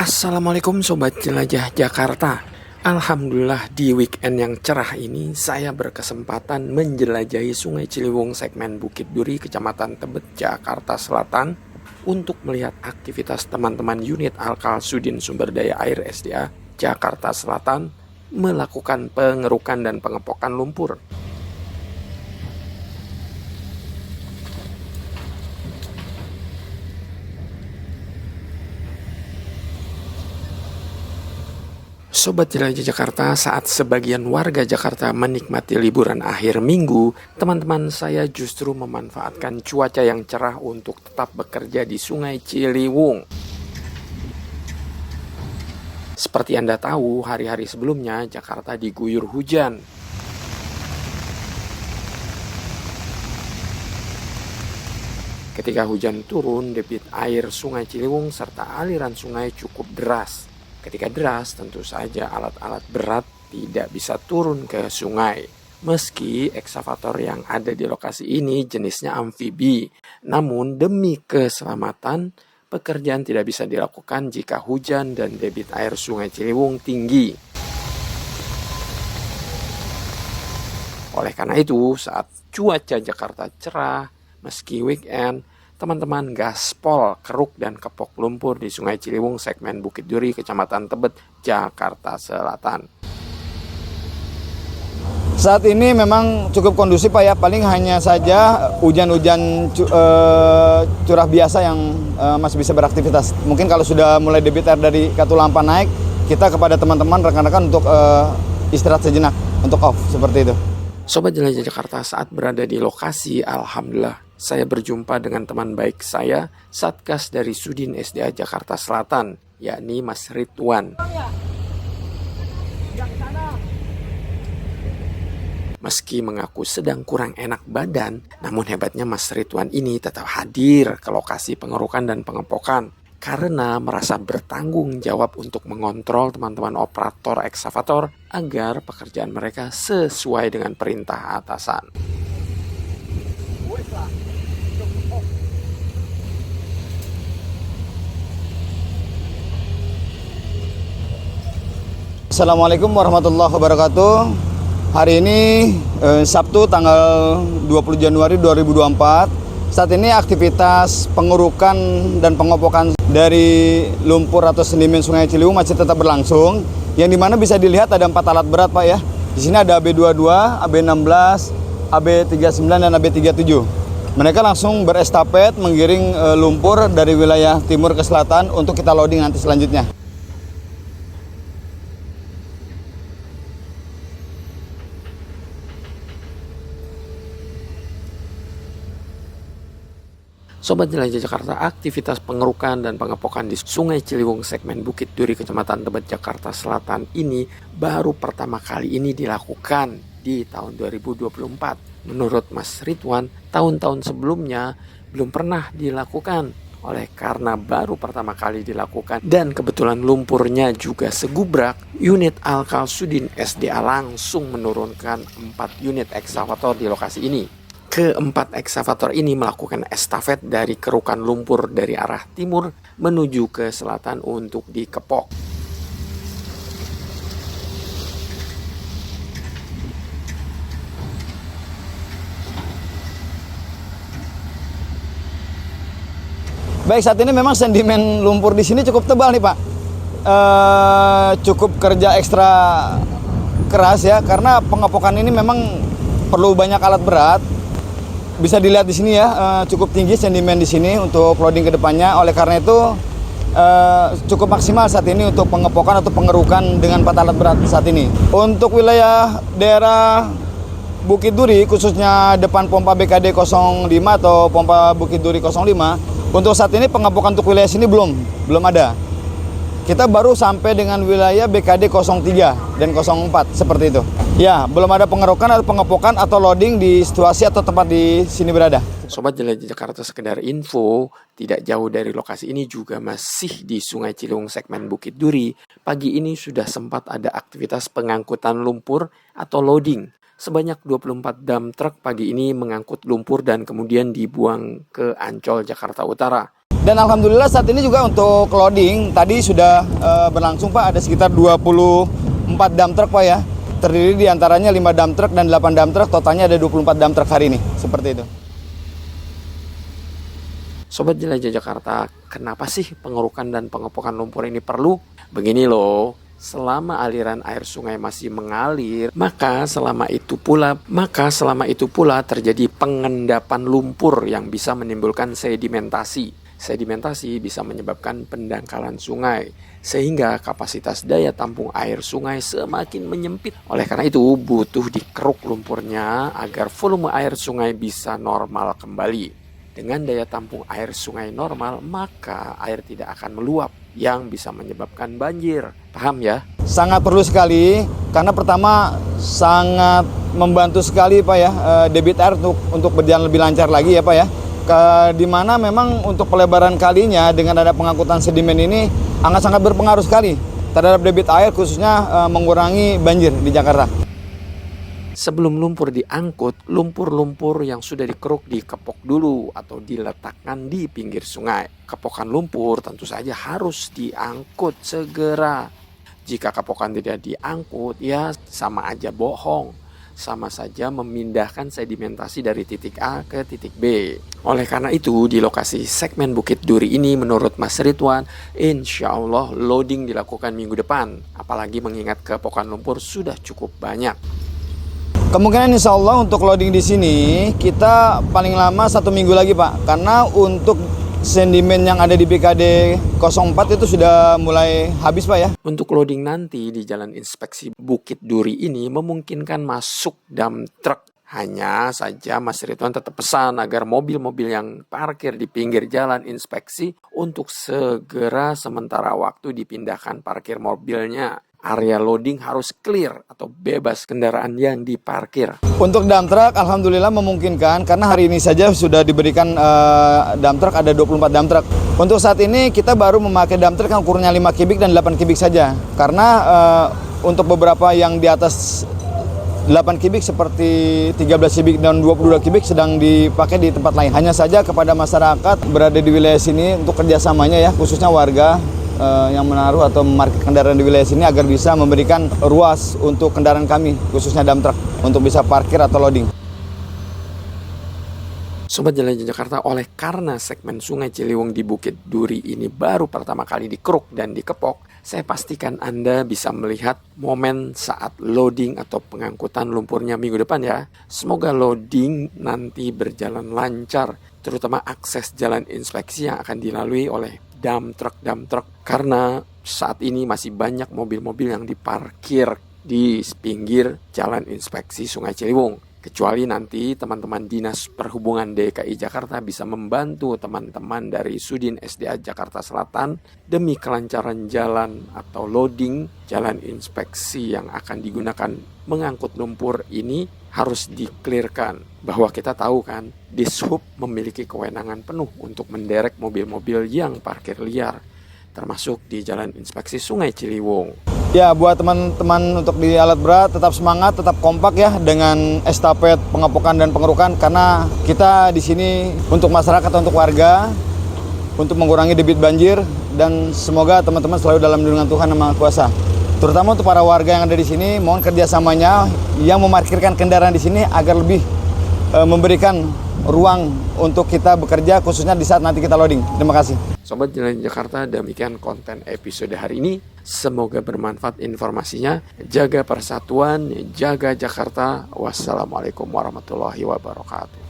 Assalamualaikum Sobat Jelajah Jakarta. Alhamdulillah di weekend yang cerah ini saya berkesempatan menjelajahi Sungai Ciliwung segmen Bukit Duri, Kecamatan Tebet, Jakarta Selatan untuk melihat aktivitas teman-teman unit Alkal Sudin Sumber Daya Air SDA Jakarta Selatan melakukan pengerukan dan pengepokan lumpur. Sobat Jelajah Jakarta, saat sebagian warga Jakarta menikmati liburan akhir minggu, teman-teman saya justru memanfaatkan cuaca yang cerah untuk tetap bekerja di Sungai Ciliwung. Seperti Anda tahu, hari-hari sebelumnya Jakarta diguyur hujan. Ketika hujan turun, debit air Sungai Ciliwung serta aliran sungai cukup deras. Ketika deras, tentu saja alat-alat berat tidak bisa turun ke sungai. Meski eksavator yang ada di lokasi ini jenisnya amfibi, namun demi keselamatan, pekerjaan tidak bisa dilakukan jika hujan dan debit air Sungai Ciliwung tinggi. Oleh karena itu, saat cuaca Jakarta cerah, meski weekend, teman-teman gaspol keruk dan kepok lumpur di Sungai Ciliwung segmen Bukit Duri, Kecamatan Tebet, Jakarta Selatan. Saat ini memang cukup kondusif Pak ya, paling hanya saja hujan-hujan curah biasa yang masih bisa beraktivitas. Mungkin kalau sudah mulai debit air dari Katulampa naik, kita kepada teman-teman rekan-rekan untuk istirahat sejenak, untuk off, seperti itu. Sobat Jelajah Jakarta, saat berada di lokasi, alhamdulillah saya berjumpa dengan teman baik saya, Satgas dari Sudin SDA Jakarta Selatan, yakni Mas Ridwan. Meski mengaku sedang kurang enak badan, namun hebatnya Mas Ridwan ini tetap hadir ke lokasi pengerukan dan pengepokan karena merasa bertanggung jawab untuk mengontrol teman-teman operator eksavator agar pekerjaan mereka sesuai dengan perintah atasan. Assalamualaikum warahmatullahi wabarakatuh. Hari ini Sabtu tanggal 20 Januari 2024. Saat ini aktivitas pengurukan dan pengopokan dari lumpur atau sedimen Sungai Ciliwung masih tetap berlangsung. Yang dimana bisa dilihat ada 4 alat berat Pak ya. Di sini ada AB22, AB16, AB39 dan AB37. Mereka langsung berestafet menggiring lumpur dari wilayah timur ke selatan untuk kita loading nanti selanjutnya. Sobat Jelajah Jakarta, aktivitas pengerukan dan pengepokan di Sungai Ciliwung segmen Bukit Duri, Kecamatan Tebet, Jakarta Selatan ini baru pertama kali ini dilakukan di tahun 2024. Menurut Mas Ridwan, tahun-tahun sebelumnya belum pernah dilakukan. Oleh karena baru pertama kali dilakukan dan kebetulan lumpurnya juga segubrak, unit Alkal Sudin SDA langsung menurunkan 4 unit eksavator di lokasi ini. Keempat eksavator ini melakukan estafet dari kerukan lumpur dari arah timur menuju ke selatan untuk dikepok. Baik, saat ini memang sedimen lumpur di sini cukup tebal nih Pak. Cukup kerja ekstra keras ya, karena pengepokan ini memang perlu banyak alat berat. Bisa dilihat di sini ya, cukup tinggi sedimen di sini untuk loading ke depannya. Oleh karena itu cukup maksimal saat ini untuk pengepokan atau pengerukan dengan 4 alat berat saat ini. Untuk wilayah daerah Bukit Duri, khususnya depan pompa BKD 05 atau pompa Bukit Duri 05, untuk saat ini pengepokan untuk wilayah sini belum ada. Kita baru sampai dengan wilayah BKD 03 dan 04 seperti itu. Ya, belum ada pengerukan atau pengepokan atau loading di situasi atau tempat di sini berada. Sobat Jelajah Jakarta, sekedar info, tidak jauh dari lokasi ini juga masih di Sungai Ciliwung segmen Bukit Duri. Pagi ini sudah sempat ada aktivitas pengangkutan lumpur atau loading. Sebanyak 24 dump truck pagi ini mengangkut lumpur dan kemudian dibuang ke Ancol, Jakarta Utara. Dan alhamdulillah saat ini juga untuk loading tadi sudah berlangsung Pak, ada sekitar 24 dump truck Pak ya. Terdiri di antaranya 5 dump truck dan 8 dump truck, totalnya ada 24 dump truck hari ini, seperti itu. Sobat Jelajah Jakarta, kenapa sih pengerukan dan pengepokan lumpur ini perlu? Begini loh, selama aliran air sungai masih mengalir, maka selama itu pula terjadi pengendapan lumpur yang bisa menimbulkan sedimentasi. Sedimentasi bisa menyebabkan pendangkalan sungai, sehingga kapasitas daya tampung air sungai semakin menyempit. Oleh karena itu, butuh dikeruk lumpurnya agar volume air sungai bisa normal kembali. Dengan daya tampung air sungai normal, maka air tidak akan meluap yang bisa menyebabkan banjir. Paham ya? Sangat perlu sekali, karena pertama sangat membantu sekali Pak ya, debit air untuk berjalan lebih lancar lagi ya Pak ya. Di mana memang untuk pelebaran kalinya dengan ada pengangkutan sedimen ini sangat berpengaruh sekali terhadap debit air, khususnya mengurangi banjir di Jakarta. Sebelum lumpur diangkut, lumpur-lumpur yang sudah dikeruk dikepok dulu atau diletakkan di pinggir sungai. Kepokan lumpur tentu saja harus diangkut segera. Jika kepokan tidak diangkut, ya sama aja bohong. Sama saja memindahkan sedimentasi dari titik A ke titik B. Oleh karena itu, di lokasi segmen Bukit Duri ini menurut Mas Ridwan, insya Allah loading dilakukan minggu depan. Apalagi mengingat kepokan lumpur sudah cukup banyak. Kemungkinan insya Allah untuk loading di sini kita paling lama 1 minggu lagi Pak. Karena untuk sedimen yang ada di BKD 04 itu sudah mulai habis Pak ya. Untuk loading nanti di Jalan Inspeksi Bukit Duri ini memungkinkan masuk dump truck. Hanya saja Mas Ridwan tetap pesan agar mobil-mobil yang parkir di pinggir jalan inspeksi untuk segera sementara waktu dipindahkan parkir mobilnya. Area loading harus clear atau bebas kendaraan yang diparkir. Untuk dump truck alhamdulillah memungkinkan, karena hari ini saja sudah diberikan dump truck, ada 24 dump truck. Untuk saat ini kita baru memakai dump truck yang ukurannya 5 kubik dan 8 kubik saja. Karena untuk beberapa yang di atas 8 kubik seperti 13 kubik dan 22 kubik sedang dipakai di tempat lain. Hanya saja kepada masyarakat berada di wilayah sini untuk kerjasamanya ya, khususnya warga yang menaruh atau memarkir kendaraan di wilayah sini agar bisa memberikan ruas untuk kendaraan kami, khususnya dump truck, untuk bisa parkir atau loading. Sobat Jelajah Jakarta, oleh karena segmen Sungai Ciliwung di Bukit Duri ini baru pertama kali dikeruk dan dikepok, saya pastikan Anda bisa melihat momen saat loading atau pengangkutan lumpurnya minggu depan ya. Semoga loading nanti berjalan lancar, terutama akses jalan inspeksi yang akan dilalui oleh dump truck, karena saat ini masih banyak mobil-mobil yang diparkir di pinggir jalan inspeksi Sungai Ciliwung. Kecuali nanti teman-teman Dinas Perhubungan DKI Jakarta bisa membantu teman-teman dari Sudin SDA Jakarta Selatan demi kelancaran jalan atau loading jalan inspeksi yang akan digunakan mengangkut lumpur ini harus diklirkan. Bahwa kita tahu kan, Dishub memiliki kewenangan penuh untuk menderek mobil-mobil yang parkir liar, termasuk di jalan inspeksi Sungai Ciliwung. Ya, buat teman-teman untuk di alat berat tetap semangat, tetap kompak ya dengan estafet pengepokan dan pengerukan, karena kita di sini untuk masyarakat, untuk warga, untuk mengurangi debit banjir, dan semoga teman-teman selalu dalam lindungan Tuhan Yang Maha Kuasa. Terutama untuk para warga yang ada di sini, mohon kerjasamanya yang memarkirkan kendaraan di sini agar lebih memberikan ruang untuk kita bekerja, khususnya di saat nanti kita loading. Terima kasih. Sobat Jelajah Jakarta, demikian konten episode hari ini. Semoga bermanfaat informasinya. Jaga persatuan, jaga Jakarta. Wassalamualaikum warahmatullahi wabarakatuh.